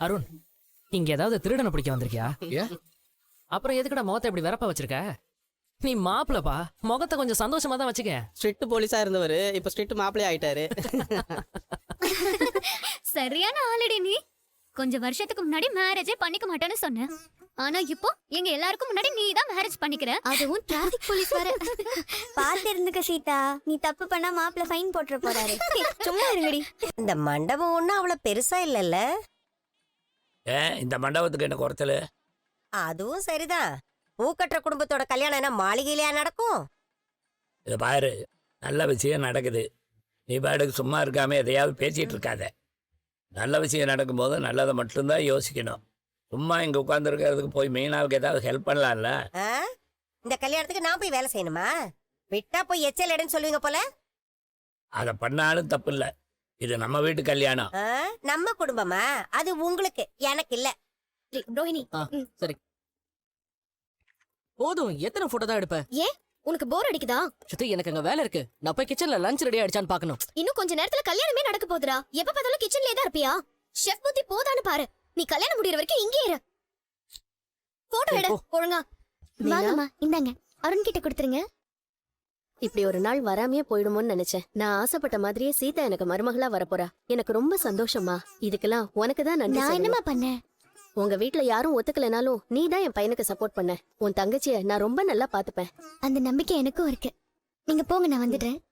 அருண், இங்க ஏதாவது திருடனை பிடிக்க வந்திருக்கியா? ஏன்? அப்புறம் எதுக்குடா முகத்தை இப்படி வெறப்பா வச்சிருக்க? நீ மாப்பிளப்பா, முகத்தை கொஞ்சம் சந்தோஷமா தான் வச்சுக்க. ஸ்ட்ரிக்ட் போலீஸா இருந்தவரு இப்ப ஸ்ட்ரிக்ட் மாப்பிளைய ஆயிட்டாரு. சரியான ஆளடி நீ. கொஞ்சம் வருஷத்துக்கு முன்னாடி மேரேஜே பண்ணிக்க மாட்டேன்னு சொன்ன. ஆனா இப்போ எங்க எல்லாருக்கும் முன்னாடி நீ தான் மேரேஜ் பண்ணிக்கிற. அதுவும் டிராஃபிக் போலீஸ் வர. பார்த்து இருந்துக்க சீதா, நீ தப்பு பண்ணா மாப்பிள்ள ஃபைன் போட்டுற போறாரு. சும்மா இருங்கடி. இந்த மண்டபம் ஒன்றும் அவ்வளோ பெருசா இல்லைல்ல? இந்த மண்டபத்துக்கு என்ன குறைச்சல்? அதுவும் சரிதான். பூக்கட்டுற குடும்பத்தோட கல்யாணம் என்ன மாளிகையிலையா நடக்கும்? இது பாரு, நல்ல விஷயம் நடக்குது. நீ பாட்டுக்கு சும்மா இருக்காம எதையாவது பேசிட்டு இருக்காத. நல்ல விஷயம் நடக்கும்போது நல்லதை மட்டும்தான் யோசிக்கணும். சும்மா இங்கே உட்காந்துருக்கிறதுக்கு போய் மீனாவுக்கு ஏதாவது ஹெல்ப் பண்ணலாம்ல? இந்த கல்யாணத்துக்கு நான் போய் வேலை செய்யணுமா? விட்டா போய் எச்சல் எடுன்னு சொல்லுவீங்க போல. அதை பண்ணாலும் தப்பு இல்லை. இது நம்ம வீட்டு கல்யாணம். நம்ம குடும்பமா? அது உங்களுக்கு, எனக்கு இல்ல. ரோஹிணி, சரி போதும். எத்தனை போட்டோ தான் எடுப்ப? ஏன் உனக்கு போர் அடிக்குதா? சுத்தி, எனக்கு அங்க வேலை இருக்கு. நான் போய் கிச்சன்ல லஞ்ச் ரெடி ஆயிடுச்சான்னு பாக்கணும். இன்னும் கொஞ்ச நேரத்துல கல்யாணமே நடக்க போகுதுடா. எப்ப பார்த்தாலும் கிச்சன்லயே தான் இருப்பியா? ஷெஃப் புத்தி போதான்னு பாரு. நீ கல்யாணம் முடியற வரைக்கும் இங்கே இரு. போட்டோ எடு ஒழுங்கா. வாங்கம்மா, இந்தாங்க. அருண் கிட்ட கொடுத்துருங்க. இப்படி ஒரு நாள் வராமையே போயிடுமோன்னு நினைச்சேன். நான் ஆசைப்பட்ட மாதிரியே சீதா எனக்கு மருமகளா வரப்போறா. எனக்கு ரொம்ப சந்தோஷமா. இதுக்கெல்லாம் உனக்கு தான் நன்றி நான் சொல்லணும். என்னமா பண்ணேன்? உங்க வீட்ல யாரும் ஒத்துக்கலனாலும் நீ தான் என் பையனுக்கு சப்போர்ட் பண்ண. உன் தங்கச்சிய நான் ரொம்ப நல்லா பாத்துப்பேன். அந்த நம்பிக்கை எனக்கும் இருக்கு. நீங்க போங்க, நான் வந்துடுறேன்.